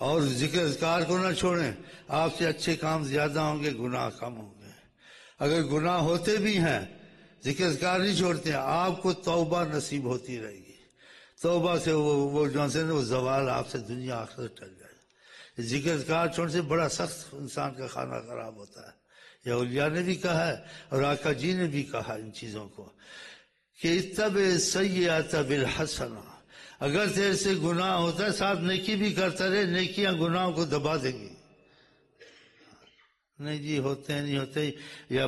اور ذکر اذکار کو نہ چھوڑیں. آپ سے اچھے کام زیادہ ہوں گے، گناہ کم ہوں گے. اگر گناہ ہوتے بھی ہیں، ذکر اذکار نہیں چھوڑتے ہیں، آپ کو توبہ نصیب ہوتی رہے گی. توبہ سے وہ جو ہے وہ زوال آپ سے دنیا آخرت ٹل جائے گا. ذکر اذکار چھوڑنے سے بڑا سخت انسان کا کھانا خراب ہوتا ہے. یہ اولیاء نے بھی کہا ہے اور آقا جی نے بھی کہا ان چیزوں کو کہ اتبع السیئۃ بالحسنہ. اگر تیرے سے گناہ ہوتا ہے ساتھ نیکی بھی کرتا رہے، نیکیاں گناہوں کو دبا دیں گی. نہیں جی ہوتے ہیں نہیں ہوتے، یا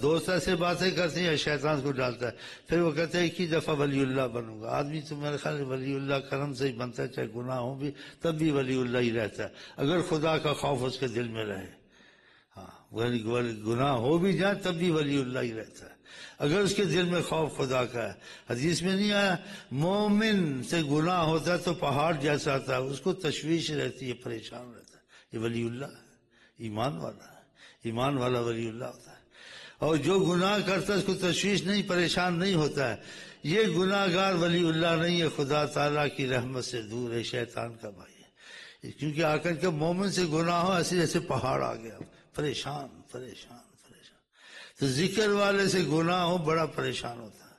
دوست ایسے باتیں کرتے ہیں یا شیطان کو ڈالتا ہے. پھر وہ کہتے ہیں ایک ہی دفعہ ولی اللہ بنوں گا. آدمی تو میرے خیال ولی اللہ کرم سے ہی بنتا ہے، چاہے گناہ ہو بھی تب بھی ولی اللہ ہی رہتا ہے اگر خدا کا خوف اس کے دل میں رہے. ہاں گناہ ہو بھی جائے تب بھی ولی اللہ ہی رہتا ہے اگر اس کے دل میں خوف خدا کا ہے. حدیث میں نہیں آیا مومن سے گناہ ہوتا ہے تو پہاڑ جیسا آتا ہے، اس کو تشویش رہتی ہے، پریشان رہتا ہے. یہ ولی اللہ ہے، ایمان والا ہے. ایمان والا ولی اللہ ہوتا ہے. اور جو گناہ کرتا ہے اس کو تشویش نہیں، پریشان نہیں ہوتا ہے. یہ گناہ گار ولی اللہ نہیں ہے، خدا تعالیٰ کی رحمت سے دور ہے، شیطان کا بھائی ہے. کیونکہ آ کر کے مومن سے گناہ ہو ایسے جیسے پہاڑ آ گیا، پریشان پریشان پریشان. تو ذکر والے سے گناہ ہو بڑا پریشان ہوتا ہے.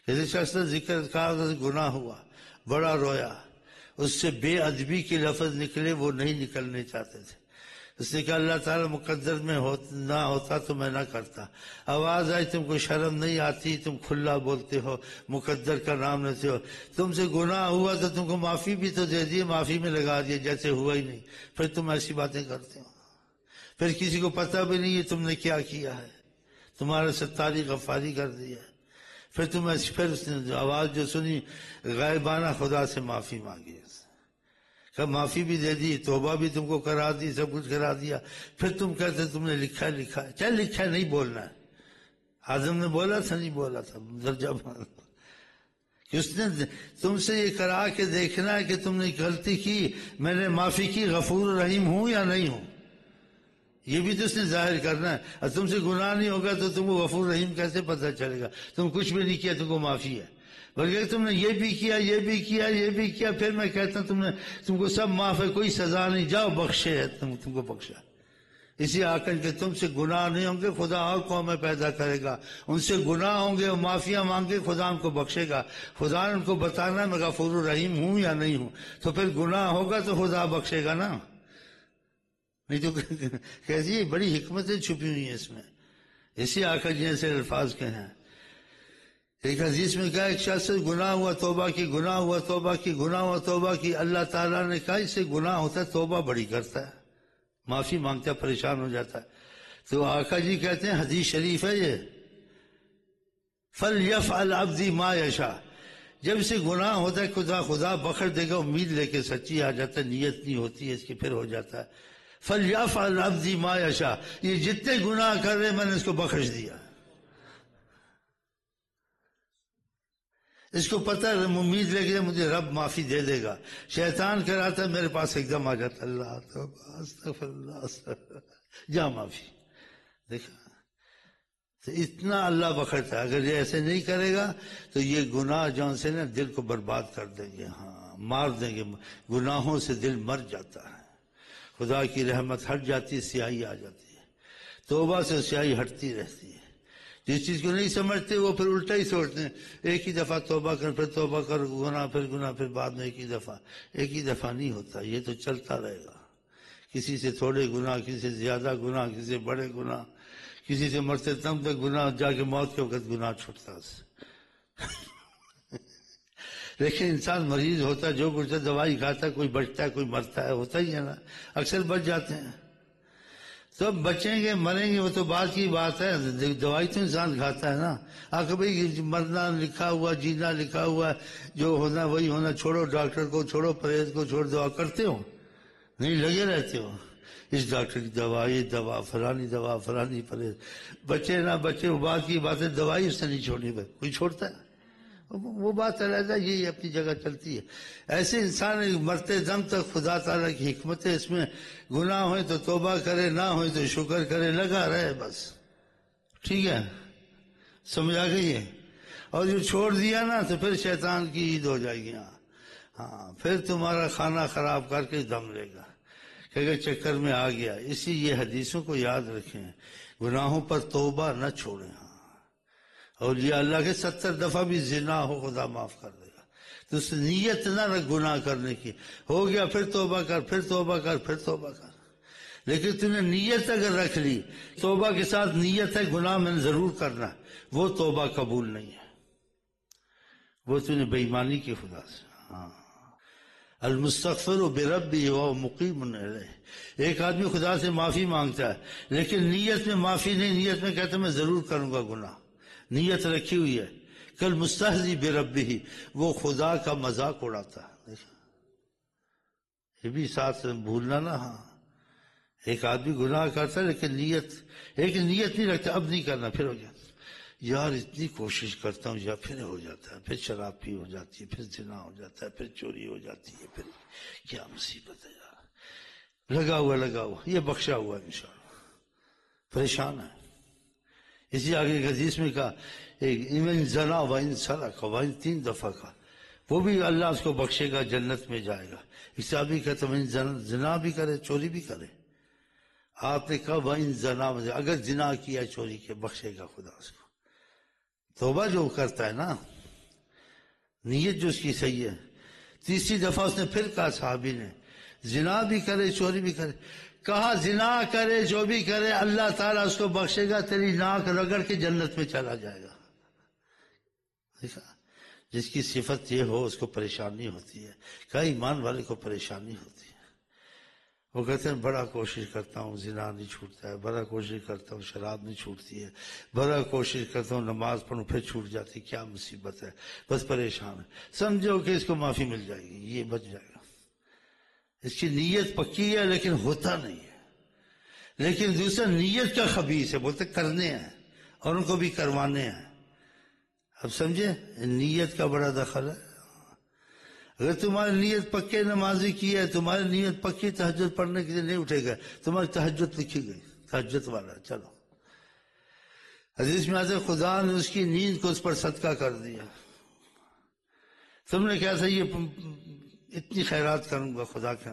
کسی شخص نے ذکر کہا سے گناہ ہوا، بڑا رویا، اس سے بے ادبی کے لفظ نکلے، وہ نہیں نکلنے چاہتے تھے. اس نے کہا اللہ تعالیٰ مقدر میں نہ ہوتا تو میں نہ کرتا. آواز آئی تم کو شرم نہیں آتی، تم کھلا بولتے ہو، مقدر کا نام لیتے ہو. تم سے گناہ ہوا تو تم کو معافی بھی تو دے دی، معافی میں لگا دیا جیسے ہوا ہی نہیں. پھر تم ایسی باتیں کرتے ہو، پھر کسی کو پتہ بھی نہیں ہے تم نے کیا کیا ہے، تمہارا ستاری غفاری کر دیا. پھر اس نے آواز جو سنی غائبانہ خدا سے معافی مانگی، کہ معافی بھی دے دی، توبہ بھی تم کو کرا دی، سب کچھ کرا دیا. پھر تم کہتے تم نے لکھا ہے. کیا لکھا ہے؟ نہیں بولنا ہے. آدم نے بولا تھا نہیں بولا تھا، درجہ کہ اس نے تم سے یہ کرا کے دیکھنا ہے کہ تم نے غلطی کی، میں نے معافی کی، غفور رحیم ہوں یا نہیں ہوں. یہ بھی تو اس نے ظاہر کرنا ہے. اور تم سے گناہ نہیں ہوگا تو تم کو غفور رحیم کیسے پتہ چلے گا؟ تم کچھ بھی نہیں کیا، تم کو معافی ہے. بلکہ تم نے یہ بھی کیا، یہ بھی کیا، یہ بھی کیا، پھر میں کہتا ہوں تم کو سب معاف ہے، کوئی سزا نہیں، جاؤ بخشے ہے، تم کو بخشا. اسی آ کر کے تم سے گناہ نہیں ہوں گے، خدا اور قومیں پیدا کرے گا، ان سے گناہ ہوں گے، معافیاں مانگے، خدا ان کو بخشے گا. خدا نے ان کو بتانا میں غفور الرحیم ہوں یا نہیں ہوں. تو پھر گناہ ہوگا تو خدا بخشے گا نا. نہیں تو کیسی بڑی حکمتیں چھپی ہوئی ہیں اس میں. اسی آ کر جیسے الفاظ کے ہیں. ایک حدیث میں کہا ایک شخص سے گناہ ہوا، توبہ کی، گناہ ہوا، توبہ کی، گناہ ہوا، توبہ کی. اللہ تعالیٰ نے کہا اس سے گناہ ہوتا ہے، توبہ بڑی کرتا ہے، معافی مانگتا ہے، پریشان ہو جاتا ہے. تو آقا جی کہتے ہیں حدیث شریف ہے یہ، فَلْيَفْعَلْ عَبْدِي مَا يَشَاءُ. جب اسے گناہ ہوتا ہے خدا بخش دے گا، امید لے کے سچی آ جاتا ہے، نیت نہیں ہوتی ہے اس کی، پھر ہو جاتا ہے. فَلْيَفْعَلْ عَبْدِي مَا يَشَاءُ. یہ جتنے گناہ کر رہے میں نے اس کو بخش دیا. اس کو پتہ ہے امید لے کے مجھے رب معافی دے دے گا. شیطان کراتا ہے میرے پاس ایک دم آ جاتا، اللہ استغفر اللہ استغفر، جا معافی. دیکھا تو اتنا اللہ بخشتا ہے. اگر یہ ایسے نہیں کرے گا تو یہ گناہ جون سے نا دل کو برباد کر دیں گے، ہاں مار دیں گے. گناہوں سے دل مر جاتا ہے، خدا کی رحمت ہٹ جاتی ہے، سیاہی آ جاتی ہے. توبہ سے سیاہی ہٹتی رہتی ہے. جس چیز کو نہیں سمجھتے وہ پھر الٹا ہی سوچتے ہیں. ایک ہی دفعہ توبہ کر، پھر توبہ کر، گناہ، پھر بعد میں ایک ہی دفعہ نہیں ہوتا. یہ تو چلتا رہے گا. کسی سے تھوڑے گناہ، کسی سے زیادہ گناہ، کسی سے بڑے گناہ، کسی سے مرتے دم تک گناہ، جا کے موت کے وقت گناہ چھوٹتا ہے. لیکن انسان مریض ہوتا ہے، جو کچھ دوائی کھاتا ہے، کوئی بچتا ہے کوئی مرتا ہے، ہوتا ہی ہے نا. اکثر بچ جاتے ہیں. تو بچیں گے مریں گے وہ تو بعد کی بات ہے. دوائی تو انسان کھاتا ہے نا. آخر بھائی مرنا لکھا ہوا، جینا لکھا ہوا، جو ہونا وہی ہونا. چھوڑو ڈاکٹر کو، چھوڑو پرہیز کو، چھوڑ دعا کرتے ہو نہیں، لگے رہتے ہو. اس ڈاکٹر کی دوا، یہ دوا، فلانی پرہیز. بچے نہ بچے وہ بعد کی بات ہے. دوائی اس نے نہیں چھوڑنی، کوئی چھوڑتا ہے وہ بات علیحدہ، یہی اپنی جگہ چلتی ہے. ایسے انسان مرتے دم تک خدا تعالیٰ کی حکمت ہے اس میں. گناہ ہوئے تو توبہ کرے، نہ ہوئے تو شکر کرے، لگا رہے بس. ٹھیک ہے، سمجھ آ گئی ہے. اور جو چھوڑ دیا نا تو پھر شیطان کی عید ہو جائے گی. ہاں پھر تمہارا کھانا خراب کر کے دم لے گا. کہ اگر چکر میں آ گیا، اسی یہ حدیثوں کو یاد رکھیں، گناہوں پر توبہ نہ چھوڑیں۔ ہاں، اور یہ اللہ کے 70 دفعہ بھی زنا ہو خدا معاف کر دے گا، تو اس نیت نہ رکھ گناہ کرنے کی، ہو گیا پھر توبہ کر، پھر توبہ کر، پھر توبہ کر۔ لیکن تم نے نیت اگر رکھ لی، توبہ کے ساتھ نیت ہے گناہ میں نے ضرور کرنا، وہ توبہ قبول نہیں ہے، وہ تم نے بے ایمانی کی خدا سے۔ ہاں، المستغفر بربی وهو مقیم علیہ، ایک آدمی خدا سے معافی مانگتا ہے لیکن نیت میں معافی نہیں، نیت میں کہتا ہے میں ضرور کروں گا گناہ، نیت رکھی ہوئی ہے، کل مستہزی بربہ، وہ خدا کا مذاق اڑاتا ہے۔ یہ بھی ساتھ بھولنا نا۔ ہاں، ایک آدمی گناہ کرتا ہے لیکن نیت نہیں رکھتا، اب نہیں کرنا، پھر ہو جاتا، یار اتنی کوشش کرتا ہوں، یا پھر ہو جاتا ہے، پھر شراب پی ہو جاتی ہے، پھر زنا ہو جاتا ہے، پھر چوری ہو جاتی ہے، پھر کیا مصیبت ہے یار، لگا ہوا یہ بخشا ہوا ہے انشاءاللہ، پریشان ہے۔ اسی آگے ایک حدیث میں کہا ایمن زنا وائن سرق وائن 3 دفعہ کا، وہ بھی اللہ اس کو بخشے گا، جنت میں جائے گا۔ اس آدمی کہتا ہے زنا بھی کرے چوری بھی کرے، آپ نے کہا وائن زنا، اگر زنا کیا چوری کے بخشے گا خدا اس کو۔ توبہ جو کرتا ہے نا، نیت جو اس کی صحیح ہے۔ تیسری دفعہ اس نے پھر کہا صحابی نے، زنا بھی کرے چوری بھی کرے، کہا زنا کرے جو بھی کرے اللہ تعالیٰ اس کو بخشے گا، تیری ناک رگڑ کے جنت میں چلا جائے گا۔ دیکھا، جس کی صفت یہ ہو اس کو پریشانی ہوتی ہے، کہا ایمان والے کو پریشانی ہوتی ہے۔ وہ کہتے ہیں بڑا کوشش کرتا ہوں زنا نہیں چھوٹتا ہے، بڑا کوشش کرتا ہوں شراب نہیں چھوٹتی ہے، بڑا کوشش کرتا ہوں نماز پڑھوں پھر چھوٹ جاتی، کیا مصیبت ہے، بس پریشان ہے۔ سمجھو کہ اس کو معافی مل جائے گی، یہ بچ جائے گا، اس کی نیت پکی ہے لیکن ہوتا نہیں ہے۔ لیکن دوسرا نیت کا خبیث ہے، بولتے کرنے ہیں اور ان کو بھی کروانے ہیں۔ اب سمجھے، نیت کا بڑا دخل ہے۔ اگر تمہاری نیت پکے نمازی کی ہے، تمہاری نیت پکی تہجد پڑھنے کے لیے نہیں اٹھے گا، تمہاری تہجد لکھی گئی، تہجد والا چلو۔ حدیث میں آتا ہے خدا نے اس کی نیند کو اس پر صدقہ کر دیا۔ تم نے کہا تھا یہ اتنی خیرات کروں گا خدا کے،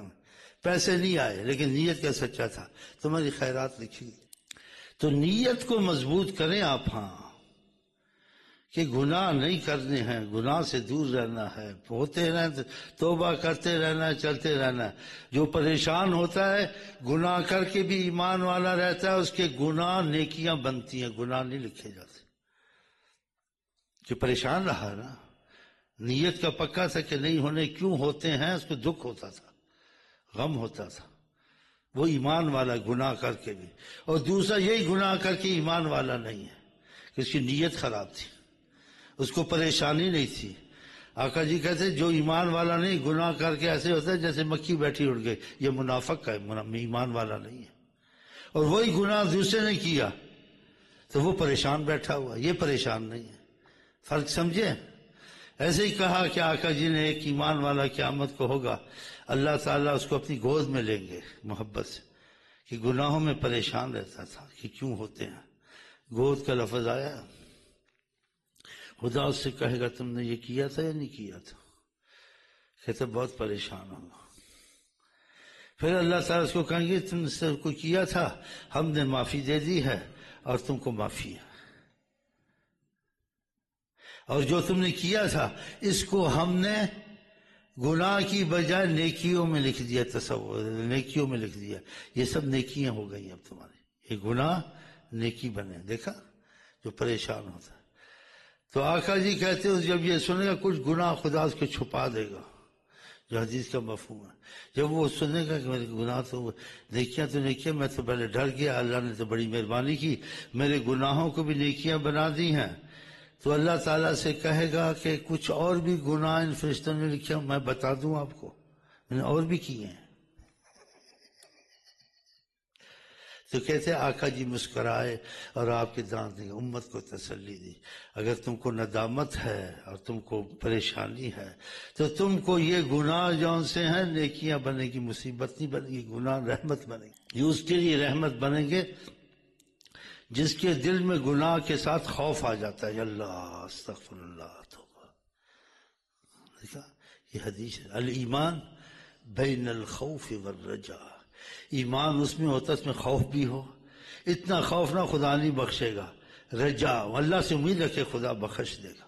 پیسے نہیں آئے لیکن نیت کا سچا تھا، تمہاری خیرات لکھی گئی۔ تو نیت کو مضبوط کریں آپ، ہاں، کہ گناہ نہیں کرنے ہیں، گناہ سے دور رہنا ہے، ہوتے رہنا، توبہ کرتے رہنا ہے، چلتے رہنا ہے۔ جو پریشان ہوتا ہے گناہ کر کے بھی ایمان والا رہتا ہے، اس کے گناہ نیکیاں بنتی ہیں، گناہ نہیں لکھے جاتے۔ جو پریشان رہا نا، نیت کا پکا تھا کہ نہیں ہونے، کیوں ہوتے ہیں اس کو دکھ ہوتا تھا، غم ہوتا تھا، وہ ایمان والا گناہ کر کے بھی۔ اور دوسرا یہی گناہ کر کے ایمان والا نہیں ہے کہ اس کی نیت خراب تھی، اس کو پریشانی نہیں تھی۔ آقا جی کہتے ہیں جو ایمان والا نہیں، گناہ کر کے ایسے ہوتا ہے جیسے مکھی بیٹھی اڑ گئی، یہ منافق کا ہے، ایمان والا نہیں ہے۔ اور وہی گناہ دوسرے نے کیا تو وہ پریشان بیٹھا ہوا، یہ پریشان نہیں ہے۔ فرق سمجھے؟ ایسے ہی کہا کہ آقا جی نے ایک ایمان والا قیامت کو ہوگا، اللہ تعالیٰ اس کو اپنی گود میں لیں گے محبت سے، کہ گناہوں میں پریشان رہتا تھا کہ کیوں ہوتے ہیں۔ گود کا لفظ آیا، خدا اس سے کہے گا تم نے یہ کیا تھا یا نہیں کیا تھا، کہتے بہت پریشان ہوگا۔ پھر اللہ تعالیٰ اس کو کہیں گے تم سے کو کیا تھا، ہم نے معافی دے دی ہے اور تم کو معافی ہے، اور جو تم نے کیا تھا اس کو ہم نے گناہ کی بجائے نیکیوں میں لکھ دیا، تصور نیکیوں میں لکھ دیا، یہ سب نیکیاں ہو گئی اب تمہاری، یہ گناہ نیکی بنے۔ دیکھا، جو پریشان ہوتا ہے۔ تو آقا جی کہتے ہیں جب یہ سنے گا کچھ گناہ خدا اس کو چھپا دے گا، جو حدیث کا مفہوم ہے۔ جب وہ سنے گا کہ میرے گناہ تو نیکیاں تو نیکیاں، میں تو پہلے ڈر گیا، اللہ نے تو بڑی مہربانی کی، میرے گناہوں کو بھی نیکیاں بنا دی ہیں، تو اللہ تعالیٰ سے کہے گا کہ کچھ اور بھی گناہ ان فرشتوں نے لکھے ہیں، میں بتا دوں آپ کو، میں نے اور بھی کیے ہیں۔ تو کہتے ہیں آقا جی مسکرائے اور آپ کے دانت دیں، امت کو تسلی دی، اگر تم کو ندامت ہے اور تم کو پریشانی ہے تو تم کو یہ گناہ جون سے ہیں نیکیاں بنے گی، مصیبت نہیں بنے گی، گناہ رحمت بنے گی، یہ اس کے لیے رحمت بنیں گے جس کے دل میں گناہ کے ساتھ خوف آ جاتا ہے، اللہ استغفر اللہ توبہ۔ دیکھا، یہ حدیث ہے، الایمان بین الخوف والرجاء، ایمان اس میں ہوتا، اس میں خوف بھی ہو، اتنا خوف نہ خدا نہیں بخشے گا، رجا اللہ سے امید رکھے خدا بخش دے گا۔